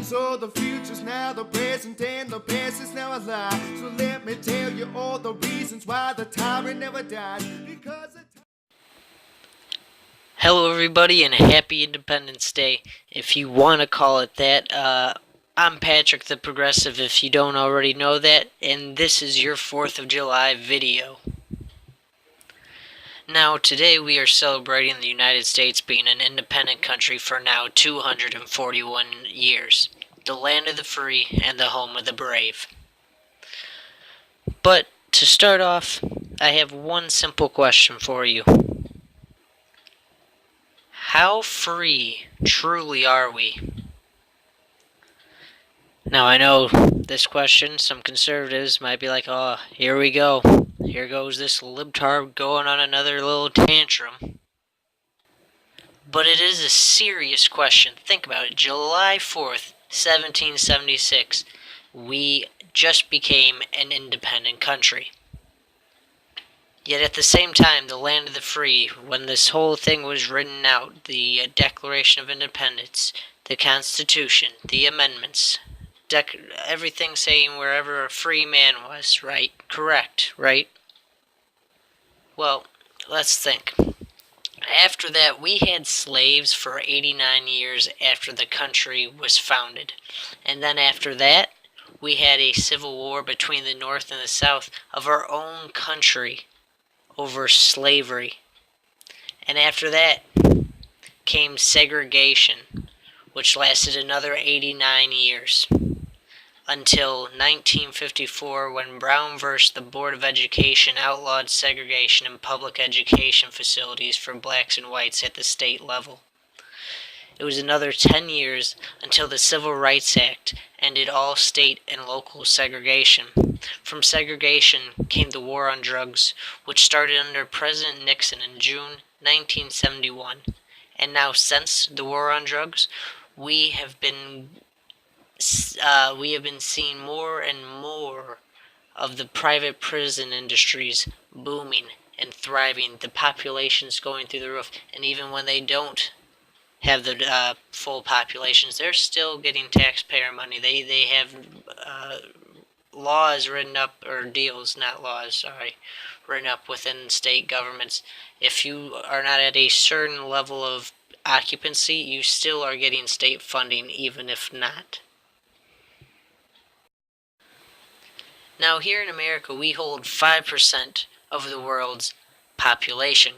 So the future's now the present and the past is now a lie. So let me tell you all the reasons why the tyrant never died. Because Hello everybody and happy Independence Day, if you want to call it that. I'm Patrick the Progressive if you don't already know that, and this is your 4th of July video. Now today we are celebrating the United States being an independent country for now 241 years, the land of the free and the home of the brave. But to start off, I have one simple question for you. How free truly are we? Now I know this question, some conservatives might be like, oh, here we go. Here goes this libtard going on another little tantrum. But it is a serious question. Think about it. July 4th, 1776, we just became an independent country. Yet at the same time, the land of the free, when this whole thing was written out, the Declaration of Independence, the Constitution, the amendments, everything saying wherever a free man was, right? Correct, right? Well, let's think. After that, we had slaves for 89 years after the country was founded. And then after that, we had a civil war between the North and the South of our own country over slavery. And after that came segregation, which lasted another 89 years. Until 1954, when Brown v. the Board of Education outlawed segregation in public education facilities for blacks and whites at the state level. It was another 10 years until the Civil Rights Act ended all state and local segregation. From segregation came the war on drugs, which started under President Nixon in June 1971. And now, since the war on drugs, we have been seeing more and more of the private prison industries booming and thriving, the populations going through the roof, and even when they don't have the full populations, they're still getting taxpayer money. They have laws written up, or deals, not laws, sorry, written up within state governments. If you are not at a certain level of occupancy, you still are getting state funding, even if not. Now, here in America, we hold 5% of the world's population,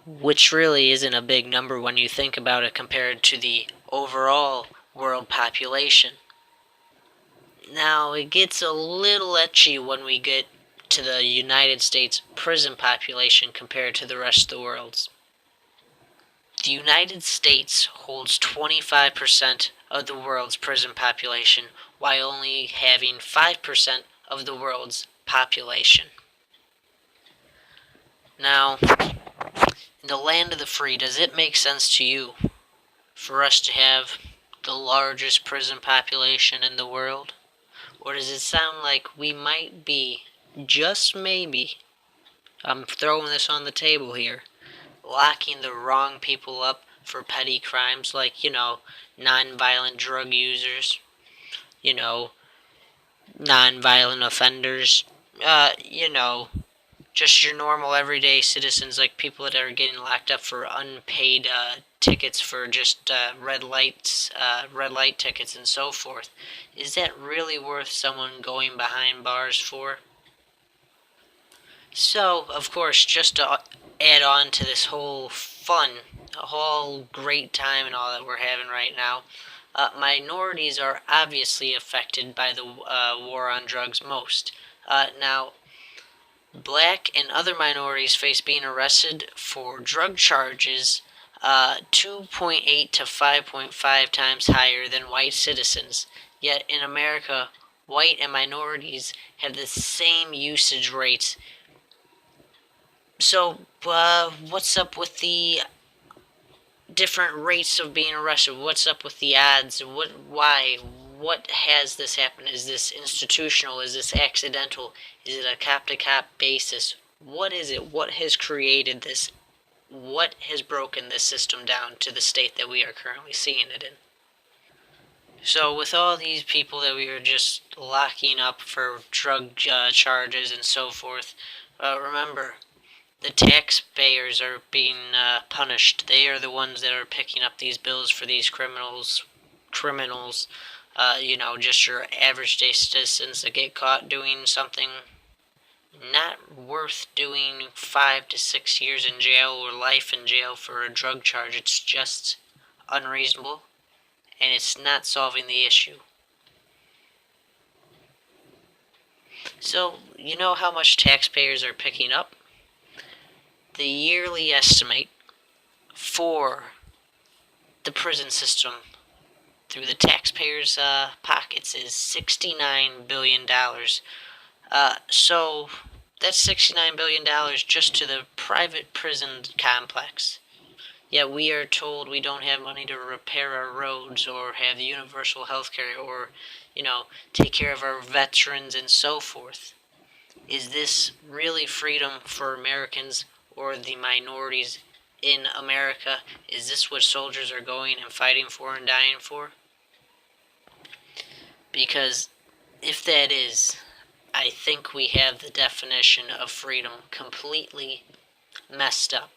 which really isn't a big number when you think about it compared to the overall world population. Now, it gets a little etchy when we get to the United States prison population compared to the rest of the world's. The United States holds 25% of the world's prison population, while only having 5% of the world's population. Now, in the land of the free, does it make sense to you for us to have the largest prison population in the world? Or does it sound like we might be, just maybe, I'm throwing this on the table here, locking the wrong people up for petty crimes like, non-violent drug users, non-violent offenders, just your normal everyday citizens, like people that are getting locked up for unpaid tickets for just red light tickets and so forth. Is that really worth someone going behind bars for? So, of course, just to add on to this whole a whole great time and all that we're having right now, minorities are obviously affected by the war on drugs most. Now, black and other minorities face being arrested for drug charges 2.8 to 5.5 times higher than white citizens. Yet in America, white and minorities have the same usage rates. So, what's up with the different rates of being arrested? What's up with the odds? Why? What has this happened? Is this institutional? Is this accidental? Is it a cop-to-cop basis? What is it? What has created this? What has broken this system down to the state that we are currently seeing it in? So with all these people that we are just locking up for drug charges and so forth, remember, the taxpayers are being punished. They are the ones that are picking up these bills for these criminals, just your average day citizens that get caught doing something not worth doing 5 to 6 years in jail or life in jail for a drug charge. It's just unreasonable, and it's not solving the issue. So, you know how much taxpayers are picking up? The yearly estimate for the prison system through the taxpayers' pockets is $69 billion. So that's $69 billion just to the private prison complex. Yet we are told we don't have money to repair our roads or have universal health care or, take care of our veterans and so forth. Is this really freedom for Americans or the minorities in America? Is this what soldiers are going and fighting for and dying for? Because if that is, I think we have the definition of freedom completely messed up.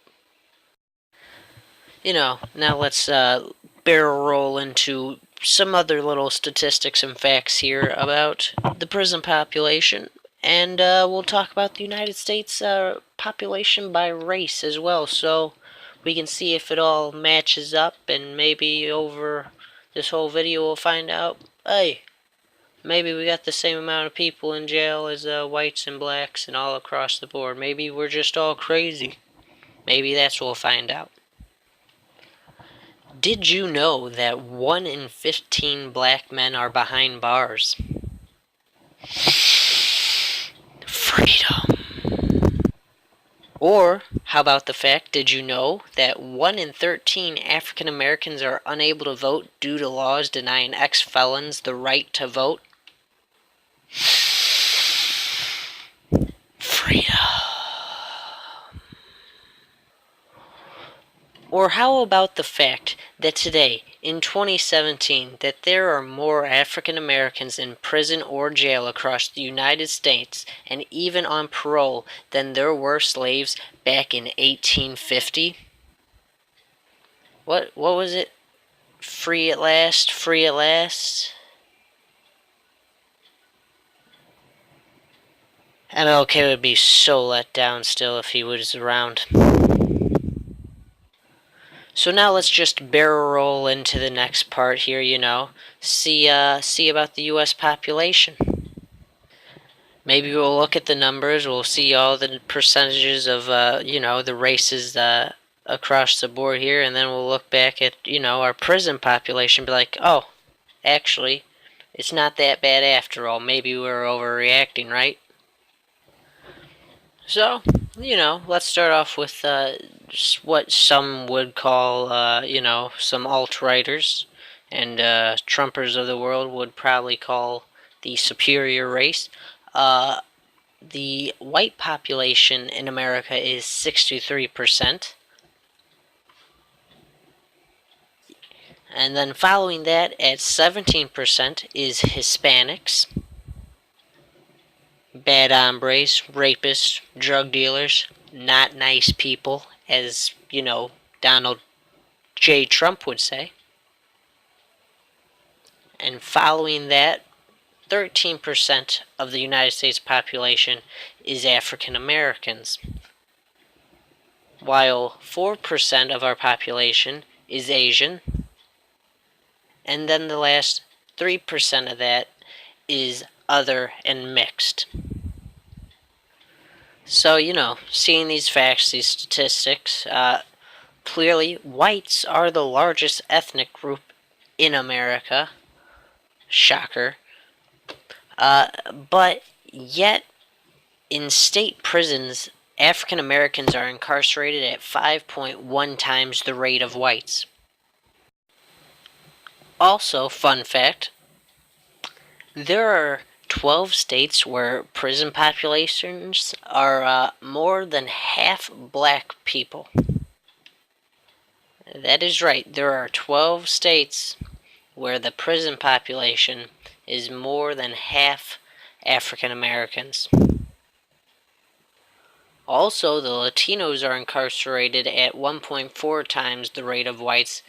Now let's barrel roll into some other little statistics and facts here about the prison population. And we'll talk about the United States population by race as well, so we can see if it all matches up, and maybe over this whole video we'll find out, hey, maybe we got the same amount of people in jail as whites and blacks and all across the board. Maybe we're just all crazy. Maybe that's what we'll find out. Did you know that 1 in 15 black men are behind bars? Freedom. Or, how about the fact, did you know that 1 in 13 African Americans are unable to vote due to laws denying ex-felons the right to vote? Freedom. Or how about the fact that today, in 2017, that there are more African Americans in prison or jail across the United States and even on parole than there were slaves back in 1850? What was it? Free at last, free at last? MLK would be so let down still if he was around. So now let's just barrel roll into the next part here, see about the U.S. population. Maybe we'll look at the numbers, we'll see all the percentages of, the races across the board here, and then we'll look back at, our prison population and be like, oh, actually, it's not that bad after all. Maybe we're overreacting, right? So, let's start off with what some would call, some alt-righters and Trumpers of the world would probably call the superior race. The white population in America is 63%. And then following that at 17% is Hispanics. Bad hombres, rapists, drug dealers, not nice people, as, Donald J. Trump would say. And following that, 13% of the United States population is African Americans, while 4% of our population is Asian, and then the last 3% of that is other and mixed. So, seeing these facts, these statistics, clearly whites are the largest ethnic group in America. Shocker. But yet, in state prisons, African Americans are incarcerated at 5.1 times the rate of whites. Also, fun fact, there are 12 states where prison populations are more than half black people. That is right, there are 12 states where the prison population is more than half African Americans. Also, the Latinos are incarcerated at 1.4 times the rate of whites.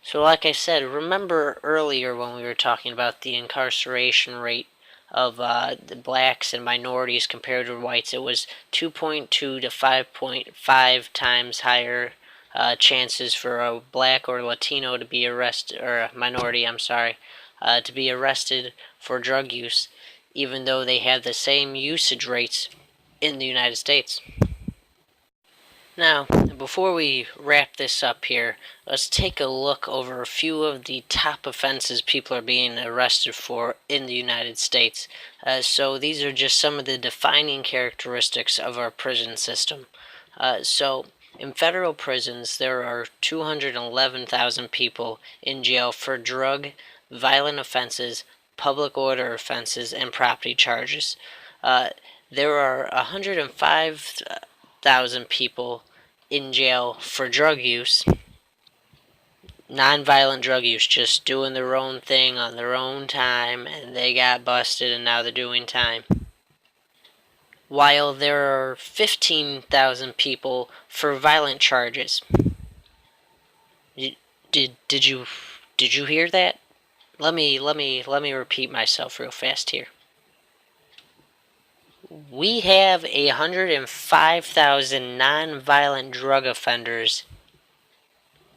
So like I said, remember earlier when we were talking about the incarceration rate of the blacks and minorities compared to whites, it was 2.2 to 5.5 times higher chances for a black or Latino to be arrested, or a minority, I'm sorry, to be arrested for drug use, even though they have the same usage rates in the United States. Now, before we wrap this up here, let's take a look over a few of the top offenses people are being arrested for in the United States. So these are just some of the defining characteristics of our prison system. So in federal prisons, there are 211,000 people in jail for drug, violent offenses, public order offenses, and property charges. There are 105,000 people in jail for drug use, non-violent drug use, just doing their own thing on their own time, and they got busted and now they're doing time. While there are 15,000 people for violent charges. Did you hear that? Let me repeat myself real fast here. We have 105,000 non-violent drug offenders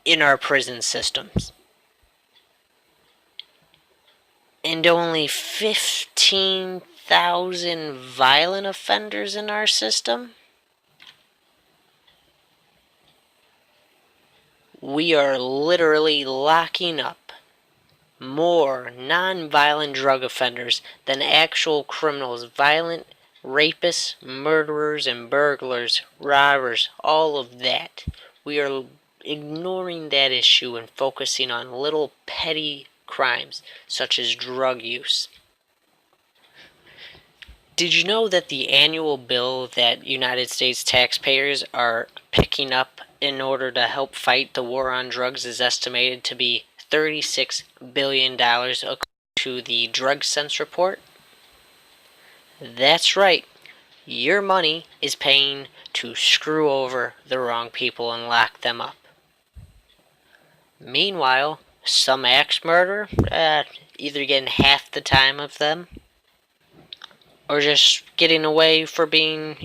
in our prison systems, and only 15,000 violent offenders in our system. We are literally locking up more non-violent drug offenders than actual criminals, violent rapists, murderers, and burglars, robbers, all of that. We are ignoring that issue and focusing on little petty crimes such as drug use. Did you know that the annual bill that United States taxpayers are picking up in order to help fight the war on drugs is estimated to be $36 billion according to the Drug Sense report? That's right. Your money is paying to screw over the wrong people and lock them up. Meanwhile, some axe murder, either getting half the time of them, or just getting away for being,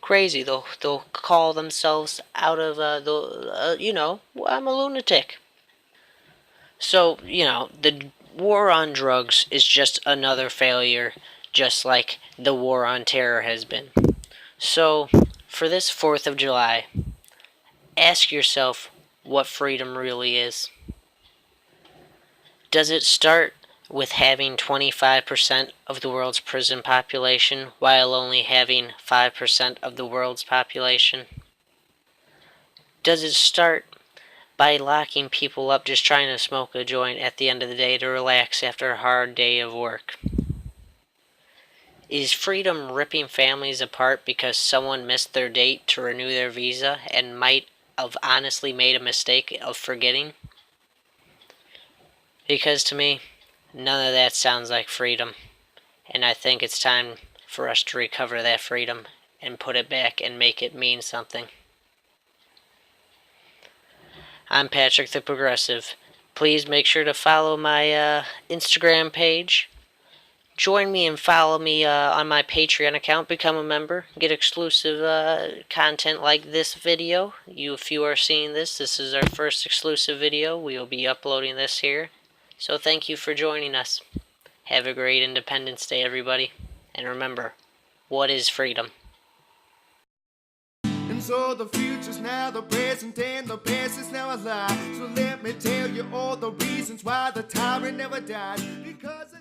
crazy. They'll call themselves out of I'm a lunatic. So, the war on drugs is just another failure, just like the war on terror has been. So, for this 4th of July, ask yourself what freedom really is. Does it start with having 25% of the world's prison population while only having 5% of the world's population? Does it start by locking people up just trying to smoke a joint at the end of the day to relax after a hard day of work? Is freedom ripping families apart because someone missed their date to renew their visa and might have honestly made a mistake of forgetting? Because to me, none of that sounds like freedom, and I think it's time for us to recover that freedom and put it back and make it mean something. I'm Patrick the Progressive. Please make sure to follow my Instagram page. Join me and follow me on my Patreon account. Become a member. Get exclusive content like this video. If you are seeing this is our first exclusive video. We will be uploading this here. So thank you for joining us. Have a great Independence Day, everybody. And remember, what is freedom? And so the future's now the present and the past is now a lie. So let me tell you all the reasons why the tyrant never died. Because